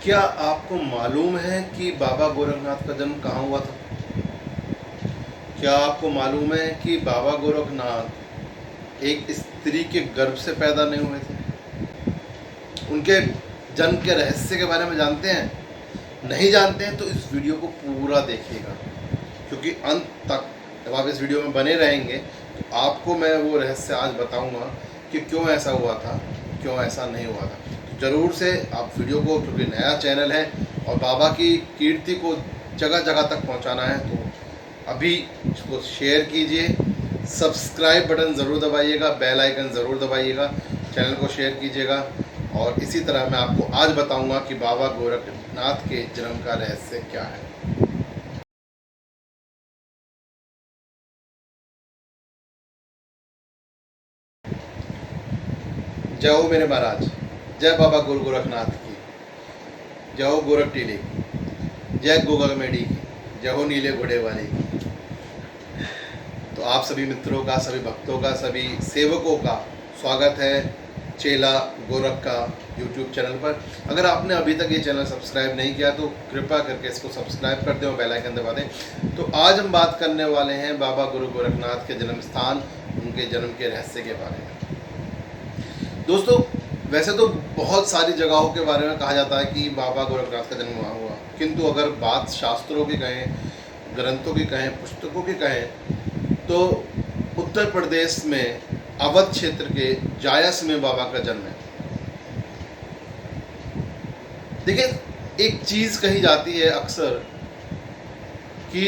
क्या आपको मालूम है कि बाबा गोरखनाथ का जन्म कहाँ हुआ था? क्या आपको मालूम है कि बाबा गोरखनाथ एक स्त्री के गर्भ से पैदा नहीं हुए थे? उनके जन्म के रहस्य के बारे में जानते हैं? नहीं जानते हैं तो इस वीडियो को पूरा देखिएगा, क्योंकि अंत तक जब आप इस वीडियो में बने रहेंगे तो आपको मैं वो रहस्य आज बताऊंगा कि क्यों ऐसा हुआ था, क्यों ऐसा नहीं हुआ था। तो ज़रूर से आप वीडियो को, क्योंकि नया चैनल है और बाबा की कीर्ति को जगह जगह तक पहुंचाना है, तो अभी इसको शेयर कीजिए, सब्सक्राइब बटन ज़रूर दबाइएगा, बेल आइकन ज़रूर दबाइएगा, चैनल को शेयर कीजिएगा। और इसी तरह मैं आपको आज बताऊंगा कि बाबा गोरखनाथ के जन्म का रहस्य क्या है। जय हो मेरे महाराज, जय बाबा गुरु गोरखनाथ की, जय हो गोरख टीले की, जय गोगल मेडी की, जय हो नीले घोड़े वाले की। तो आप सभी मित्रों का, सभी भक्तों का, सभी सेवकों का स्वागत है चेला गोरख का यूट्यूब चैनल पर। अगर आपने अभी तक ये चैनल सब्सक्राइब नहीं किया तो कृपया करके इसको सब्सक्राइब कर दें और बेल आइकन दबा दें। तो आज हम बात करने वाले हैं बाबा गुरु गोरखनाथ के जन्म स्थान, उनके जन्म के रहस्य के बारे में। दोस्तों, वैसे तो बहुत सारी जगहों के बारे में कहा जाता है कि बाबा गोरखनाथ का जन्म वहाँ हुआ, किंतु अगर बात शास्त्रों की कहें, ग्रंथों की कहें, पुस्तकों की कहें तो उत्तर प्रदेश में अवध क्षेत्र के जायस में बाबा का जन्म है। देखिए, एक चीज़ कही जाती है अक्सर कि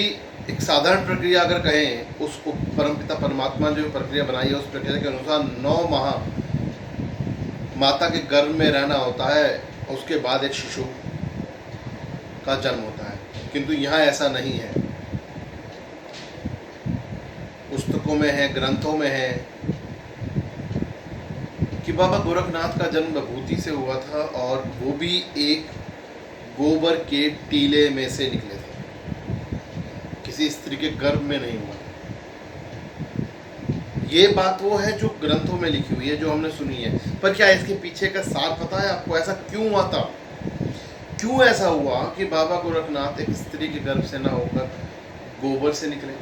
एक साधारण प्रक्रिया अगर कहें, उसको परमपिता परमात्मा जो प्रक्रिया बनाई है उस प्रक्रिया के अनुसार 9 माह माता के गर्भ में रहना होता है, उसके बाद एक शिशु का जन्म होता है। किंतु यहाँ ऐसा नहीं है। पुस्तकों में है, ग्रंथों में है कि बाबा गोरखनाथ का जन्म विभूति से हुआ था, और वो भी एक गोबर के टीले में से निकले थे, किसी स्त्री के गर्भ में नहीं हुआ। ये बात वो है जो ग्रंथों में लिखी हुई है, जो हमने सुनी है। पर क्या इसके पीछे का सार पता है आपको? ऐसा क्यों हुआ था? क्यों ऐसा हुआ कि बाबा गोरखनाथ एक स्त्री के गर्भ से ना होकर गोबर से निकले?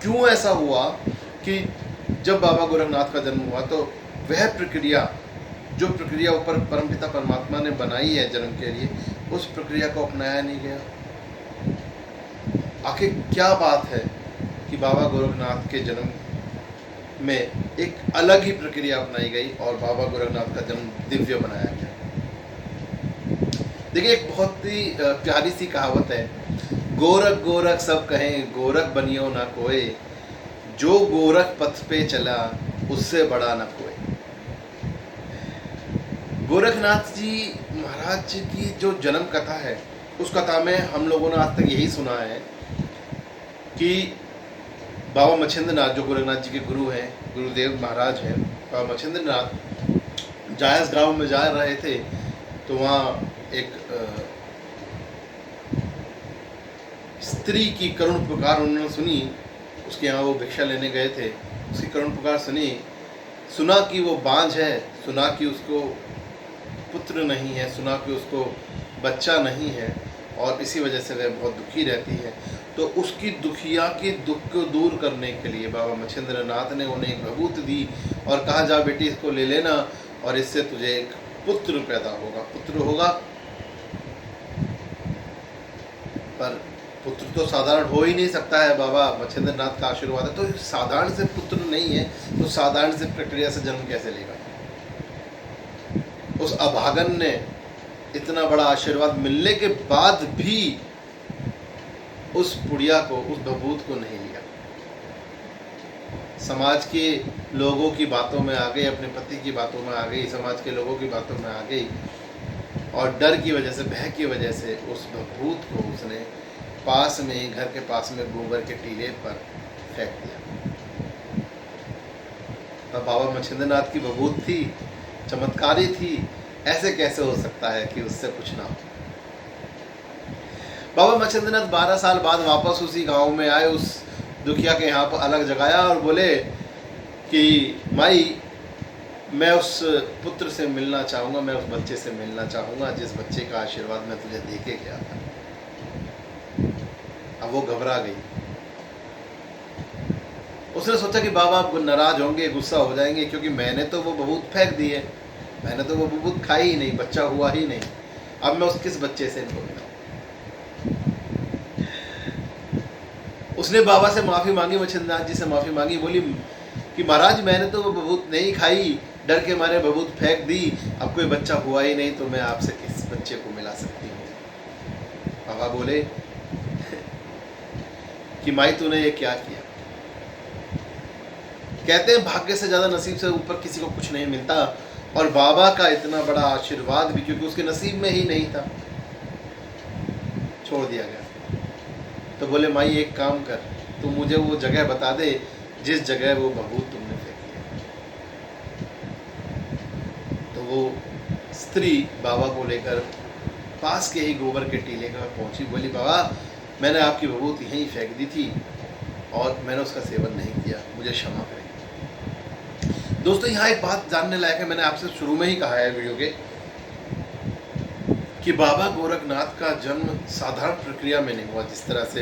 क्यों ऐसा हुआ कि जब बाबा गोरखनाथ का जन्म हुआ तो वह प्रक्रिया, जो प्रक्रिया ऊपर परमपिता परमात्मा ने बनाई है जन्म के लिए, उस प्रक्रिया को अपनाया नहीं गया? आखिर क्या बात है कि बाबा गोरखनाथ के जन्म में एक अलग ही प्रक्रिया अपनाई गई और बाबा गोरखनाथ का जन्म दिव्य बनाया गया? देखिए, एक बहुत ही प्यारी सी कहावत है, गोरख गोरख सब कहें, गोरख बनियो ना कोई, जो गोरख पथ पे चला उससे बड़ा ना कोई। गोरखनाथ जी महाराज जी की जो जन्म कथा है, उस कथा में हम लोगों ने आज तक यही सुना है कि बाबा मच्छिंद्रनाथ, जो गोरखनाथ जी के गुरु हैं, गुरुदेव महाराज हैं, बाबा मच्छिंद्रनाथ जायस गांव में जा रहे थे तो वहाँ एक स्त्री की करुण पुकार उन्होंने सुनी। उसके यहाँ वो भिक्षा लेने गए थे, उसकी करुण पुकार सुनी, सुना कि वो बांझ है, सुना कि उसको पुत्र नहीं है, सुना कि उसको बच्चा नहीं है, और इसी वजह से वह बहुत दुखी रहती है। तो उसकी दुखिया के दुख को दूर करने के लिए बाबा मच्छिंद्रनाथ ने उन्हें एक विभूति दी और कहा, जा बेटी इसको ले लेना और इससे तुझे एक पुत्र पैदा होगा, पुत्र होगा। पर पुत्र तो साधारण हो ही नहीं सकता है, बाबा मच्छिंद्रनाथ का आशीर्वाद है, तो साधारण से पुत्र नहीं है तो साधारण से प्रक्रिया से जन्म कैसे लेगा? उस अभागन ने इतना बड़ा आशीर्वाद मिलने के बाद भी उस बुढ़िया को, उस बबूत को नहीं लिया। समाज के लोगों की बातों में आ गई, अपने पति की बातों में आ गई, समाज के लोगों की बातों में आ गई, और डर की वजह से, भय की वजह से उस बबूत को उसने पास में, घर के पास में गोबर के टीले पर फेंक दिया। तब बाबा मच्छिंद्रनाथ की बबूत थी, चमत्कारी थी, ऐसे कैसे हो सकता है कि उससे कुछ ना हो? बाबा मच्छिंद्रनाथ 12 साल बाद वापस उसी गांव में आए, उस दुखिया के यहाँ पर अलग जगाया और बोले कि माई, मैं उस पुत्र से मिलना चाहूँगा, मैं उस बच्चे से मिलना चाहूँगा जिस बच्चे का आशीर्वाद मैं तुझे दे के गया था। अब वो घबरा गई। उसने सोचा कि बाबा अब नाराज होंगे, गुस्सा हो जाएंगे, क्योंकि मैंने तो वो बबूत फेंक दी है, मैंने तो वो बबूत खाई ही नहीं, बच्चा हुआ ही नहीं। अब मैं उस किस बच्चे से इनको मिलाऊं। उसने बाबा से माफ़ी मांगी, मच्छिंद्रनाथ जी से माफ़ी मांगी, बोली कि महाराज मैंने तो वो बबूत नहीं खाई, डर के मारे बबूत फेंक दी, अब कोई बच्चा हुआ ही नहीं, तो मैं आपसे किस बच्चे को मिला सकती हूँ। बाबा बोले कि माई तूने ये क्या किया। कहते हैं भाग्य से ज़्यादा नसीब से ऊपर किसी को कुछ नहीं मिलता, और बाबा का इतना बड़ा आशीर्वाद भी क्योंकि उसके नसीब में ही नहीं था, छोड़ दिया गया। तो बोले माई एक काम कर, तू मुझे वो जगह बता दे जिस जगह वो बबूत तुमने फेंकी है। तो वो स्त्री बाबा को लेकर पास के ही गोबर के टीले का पहुंची, बोली बाबा मैंने आपकी बबूत यहीं फेंक दी थी और मैंने उसका सेवन नहीं किया, मुझे क्षमा करें। दोस्तों यहाँ एक बात जानने लायक है, मैंने आपसे शुरू में ही कहा है वीडियो के कि बाबा गोरखनाथ का जन्म साधारण प्रक्रिया में नहीं हुआ। जिस तरह से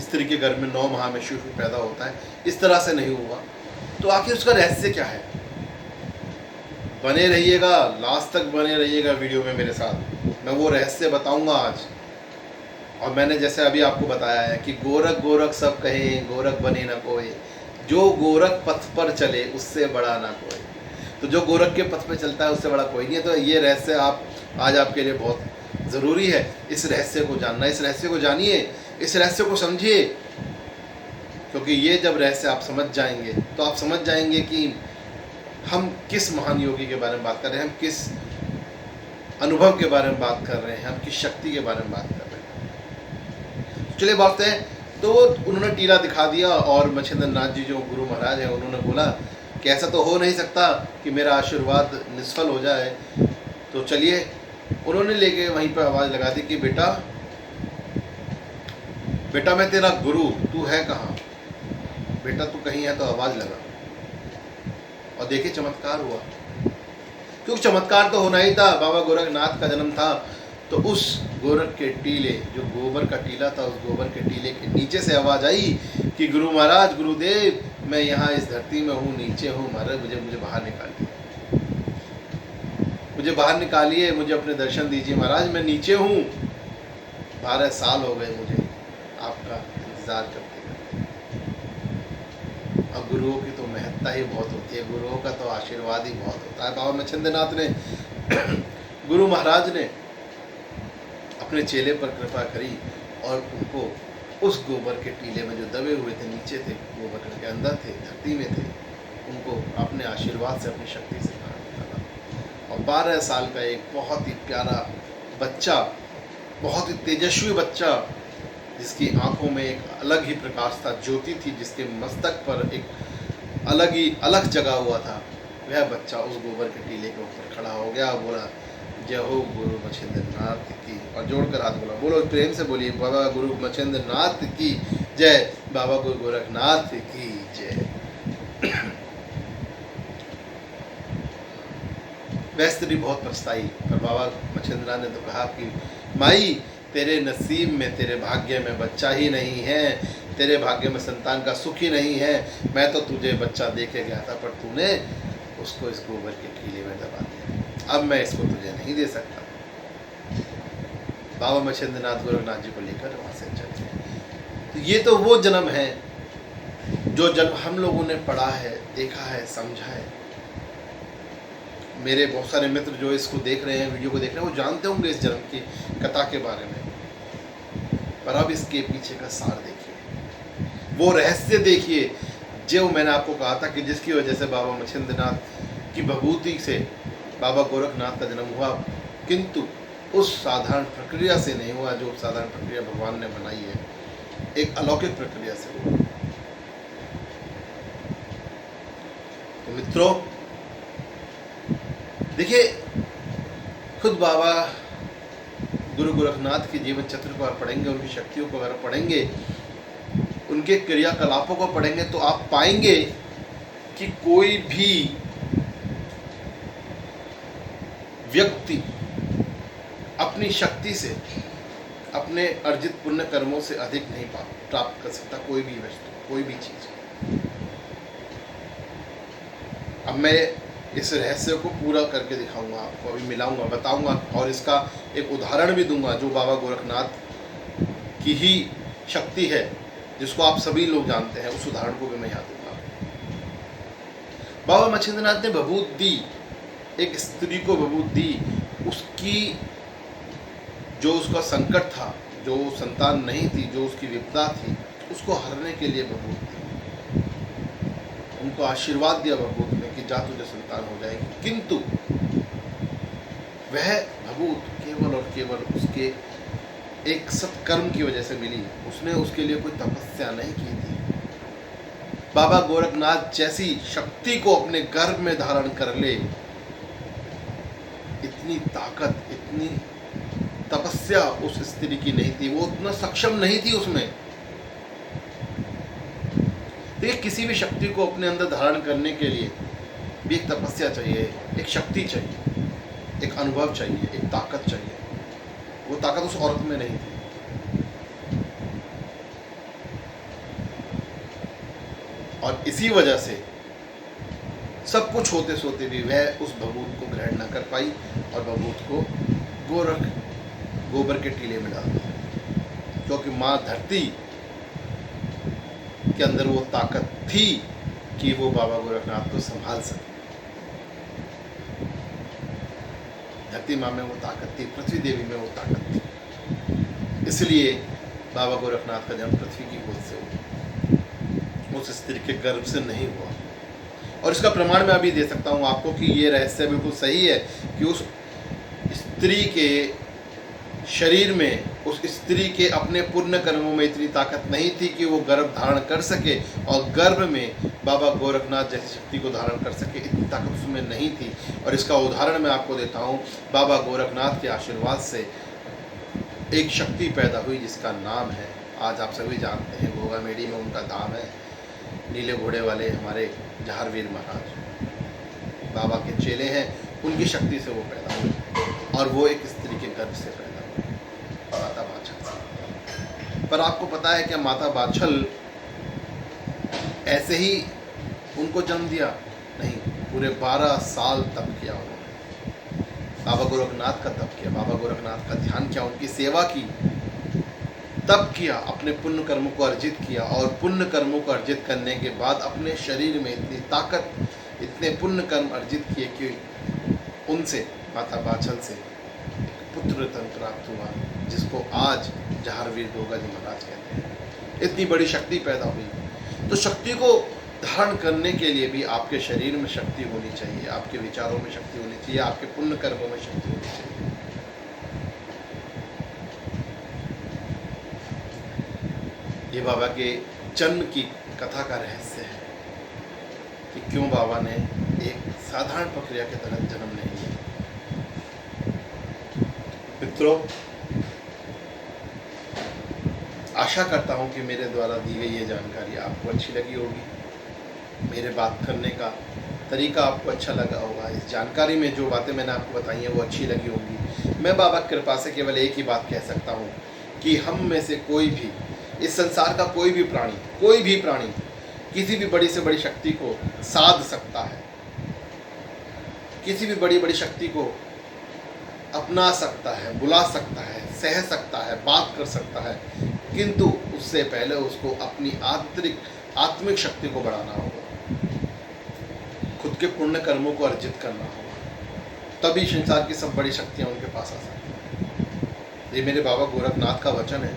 स्त्री के घर में 9 माह में शिशु पैदा होता है, इस तरह से नहीं हुआ। तो आखिर उसका रहस्य क्या है? बने रहिएगा, लास्ट तक बने रहिएगा वीडियो में मेरे साथ, मैं वो रहस्य बताऊंगा आज। और मैंने जैसे अभी आपको बताया है कि गोरख गोरख सब कहें, गोरख बने ना कोई, जो गोरख पथ पर चले उससे बड़ा ना कोई। तो जो गोरख के पथ पर चलता है उससे बड़ा कोई नहीं है। तो ये रहस्य आप आज आपके लिए बहुत ज़रूरी है, इस रहस्य को जानना, इस रहस्य को जानिए, इस रहस्य को समझिए, क्योंकि ये जब रहस्य आप समझ जाएंगे तो आप समझ जाएंगे कि हम किस महान योगी के बारे में बात कर रहे हैं, हम किस अनुभव के बारे में बात कर रहे हैं, हम किस शक्ति के बारे में बात कर रहे हैं। चलिए बात है। तो उन्होंने टीला दिखा दिया और मच्छिंद्रनाथ जी जो गुरु महाराज हैं उन्होंने बोला कि ऐसा तो हो नहीं सकता कि मेरा आशीर्वाद निष्फल हो जाए। तो चलिए, उन्होंने लेके वहीं पर आवाज़ लगा दी कि बेटा बेटा मैं तेरा गुरु, तू है कहाँ? बेटा तू कहीं है तो आवाज़ लगा। और देखिए चमत्कार हुआ, क्योंकि चमत्कार तो होना ही था। बाबा गोरखनाथ का जन्म था तो उस गोरख के टीले, जो गोबर का टीला था, उस गोबर के टीले के नीचे से आवाज़ आई कि गुरु महाराज, गुरुदेव, मैं यहाँ इस धरती में हूँ, नीचे हूँ महाराज, मुझे बाहर निकालिए, मुझे बाहर निकालिए, मुझे अपने दर्शन दीजिए महाराज, मैं नीचे हूँ। 12 साल हो गए मुझे आपका इंतज़ार करते करते। और गुरुओं की तो महत्ता ही बहुत होती है, गुरुओं का तो आशीर्वाद ही बहुत होता है। बाबा मच्छिंद्रनाथ ने गुरु महाराज ने अपने चेले पर कृपा करी और उनको उस गोबर के टीले में जो दबे हुए थे, नीचे थे, गोबर के अंदर थे, धरती में थे, उनको अपने आशीर्वाद से, अपनी शक्ति से बाहर निकाला। और 12 साल का एक बहुत ही प्यारा बच्चा, बहुत ही तेजस्वी बच्चा, जिसकी आंखों में एक अलग ही प्रकाश था, ज्योति थी, जिसके मस्तक पर एक अलग जगा हुआ था, वह बच्चा उस गोबर के टीले के ऊपर खड़ा हो गया, बोला जय हो गुरु मच्छिंद्रनाथ की, और जोड़कर हाथ बोला, बोलो प्रेम से बोलिए, बाबा गुरु मच्छिंद्रनाथ की जय, बाबा गुरु गोरखनाथ की जय। वह स्त्री बहुत पछताई, पर बाबा मच्छिंद्रनाथ ने तो कहा कि माई तेरे नसीब में, तेरे भाग्य में बच्चा ही नहीं है, तेरे भाग्य में संतान का सुख ही नहीं है। मैं तो तुझे बच्चा दे के गया था, पर तूने उसको इस गोबर के टीले में दबा दिया, अब मैं इसको तुझे नहीं दे सकता। बाबा मच्छिंद्रनाथ गोरखनाथ जी को लेकर वहाँ से चले गए। तो ये तो वो जन्म है जो जन्म हम लोगों ने पढ़ा है, देखा है, समझा है। मेरे बहुत सारे मित्र जो इसको देख रहे हैं, वीडियो को देख रहे हैं, वो जानते होंगे इस जन्म की कथा के बारे में, पर अब इसके पीछे का सार देखिए, वो रहस्य देखिए जो मैंने आपको कहा था कि जिसकी वजह से बाबा मच्छिंद्रनाथ की भभूति से बाबा गोरखनाथ का जन्म हुआ, किंतु उस साधारण प्रक्रिया से नहीं हुआ जो साधारण प्रक्रिया भगवान ने बनाई है, एक अलौकिक प्रक्रिया से हुआ। तो मित्रों देखिए, खुद बाबा गुरु गोरखनाथ के जीवन चक्र को पढ़ेंगे, उनकी शक्तियों को अगर पढ़ेंगे, उनके क्रियाकलापों को पढ़ेंगे, तो आप पाएंगे कि कोई भी व्यक्ति अपनी शक्ति से, अपने अर्जित पुण्य कर्मों से अधिक नहीं प्राप्त कर सकता कोई भी वस्तु, कोई भी चीज। अब मैं इस रहस्य को पूरा करके दिखाऊंगा आपको, अभी मिलाऊंगा, बताऊंगा, और इसका एक उदाहरण भी दूंगा जो बाबा गोरखनाथ की ही शक्ति है, जिसको आप सभी लोग जानते हैं। उस उदाहरण को भी मैं यहाँ दूंगा। बाबा मच्छिंद्रनाथ ने भभूत दी, एक स्त्री को भभूत दी। उसकी जो उसका संकट था, जो संतान नहीं थी, जो उसकी विपदा थी, उसको हरने के लिए भभूत दी। उनको आशीर्वाद दिया भभूत ने कि जा तुझे संतान हो जाएगी। किंतु वह भभूत केवल और केवल उसके एक सत्कर्म की वजह से मिली। उसने उसके लिए कोई तपस्या नहीं की थी। बाबा गोरखनाथ जैसी शक्ति को अपने गर्भ में धारण कर ले, इतनी ताकत, इतनी तपस्या उस स्त्री की नहीं थी। वो उतना सक्षम नहीं थी उसमें। देखिए, किसी भी शक्ति को अपने अंदर धारण करने के लिए भी एक तपस्या चाहिए, एक शक्ति चाहिए, एक अनुभव चाहिए, एक ताकत चाहिए। वो ताकत उस औरत में नहीं थी। और इसी वजह से सब कुछ होते सोते भी वह उस भभूत को ग्रहण न कर पाई और भभूत को गोबर के टीले में डाल दिया। क्योंकि माँ धरती के अंदर वो ताकत थी कि वो बाबा गोरखनाथ को संभाल सके। धरती माँ में वो ताकत थी, पृथ्वी देवी में वो ताकत थी। इसलिए बाबा गोरखनाथ का जन्म पृथ्वी की गोद से हुआ, उस स्त्री के गर्भ से नहीं हुआ। और इसका प्रमाण मैं अभी दे सकता हूँ आपको कि ये रहस्य बिल्कुल सही है कि उस स्त्री के शरीर में, उस स्त्री के अपने पुण्य कर्मों में इतनी ताकत नहीं थी कि वो गर्भ धारण कर सके, और गर्भ में बाबा गोरखनाथ जैसी शक्ति को धारण कर सके, इतनी ताकत उसमें नहीं थी। और इसका उदाहरण मैं आपको देता हूँ। बाबा गोरखनाथ के आशीर्वाद से एक शक्ति पैदा हुई जिसका नाम है, आज आप सभी जानते हैं, घोगा मेडी में उनका धाम है, नीले घोड़े वाले हमारे जहारवीर महाराज बाबा के चेले हैं। उनकी शक्ति से वो पैदा हुए और वो एक स्त्री के गर्भ से पैदा हुए, माता बाछल से। पर आपको पता है क्या माता बाछल ऐसे ही उनको जन्म दिया? नहीं, पूरे 12 साल तप किया उन्होंने। बाबा गोरखनाथ का तप किया, बाबा गोरखनाथ का ध्यान किया, उनकी सेवा की, तप किया, अपने पुण्य कर्मों को अर्जित किया। और पुण्य कर्मों को अर्जित करने के बाद अपने शरीर में इतनी ताकत, इतने पुण्य कर्म अर्जित किए कि उनसे, माता बाछल से एक पुत्र रत्न प्राप्त हुआ, जिसको आज जहारवीर गोगा जी महाराज कहते हैं। इतनी बड़ी शक्ति पैदा हुई। तो शक्ति को धारण करने के लिए भी आपके शरीर में शक्ति होनी चाहिए, आपके विचारों में शक्ति होनी चाहिए, आपके पुण्य कर्मों में शक्ति होनी चाहिए। ये बाबा के जन्म की कथा का रहस्य है कि क्यों बाबा ने एक साधारण प्रक्रिया के तहत जन्म नहीं लिया। मित्रों, आशा करता हूं कि मेरे द्वारा दी गई ये जानकारी आपको अच्छी लगी होगी। मेरे बात करने का तरीका आपको अच्छा लगा होगा। इस जानकारी में जो बातें मैंने आपको बताई हैं वो अच्छी लगी होंगी। मैं बाबा की कृपा से केवल एक ही बात कह सकता हूँ कि हम में से कोई भी, इस संसार का कोई भी प्राणी किसी भी बड़ी से बड़ी शक्ति को साध सकता है, किसी भी बड़ी बड़ी शक्ति को अपना सकता है, बुला सकता है, सह सकता है, बात कर सकता है। किंतु उससे पहले उसको अपनी आत्मिक शक्ति को बढ़ाना होगा, खुद के पुण्य कर्मों को अर्जित करना होगा, तभी संसार की सब बड़ी शक्तियाँ उनके पास आ सकती हैं। ये मेरे बाबा गोरखनाथ का वचन है,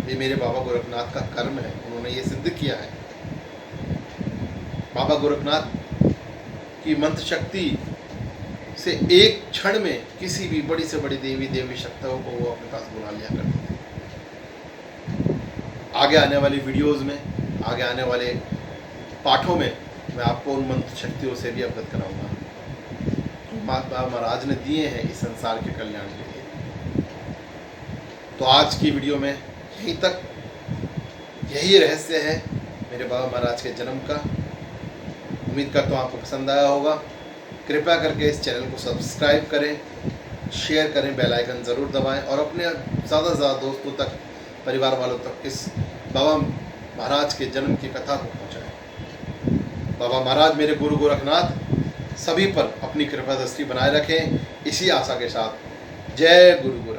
ये मेरे बाबा गोरखनाथ का कर्म है, उन्होंने ये सिद्ध किया है। बाबा गोरखनाथ की मंत्र शक्ति से एक क्षण में किसी भी बड़ी से बड़ी देवी शक्तियों को वो अपने पास बुला लिया करते थे। आगे आने वाली वीडियोस में, आगे आने वाले पाठों में मैं आपको उन मंत्र शक्तियों से भी अवगत कराऊंगा जो बाबा महाराज ने दिए हैं इस संसार के कल्याण के लिए। तो आज की वीडियो में यहीं तक, यही रहस्य है मेरे बाबा महाराज के जन्म का। उम्मीद करता हूँ आपको पसंद आया होगा। कृपया करके इस चैनल को सब्सक्राइब करें, शेयर करें, बेल आइकन ज़रूर दबाएं और अपने ज़्यादा से ज़्यादा दोस्तों तक, परिवार वालों तक इस बाबा महाराज के जन्म की कथा को पहुंचाएं। बाबा महाराज मेरे गुरु गोरखनाथ सभी पर अपनी कृपा दृष्टि बनाए रखें, इसी आशा के साथ जय गुरु गोरख।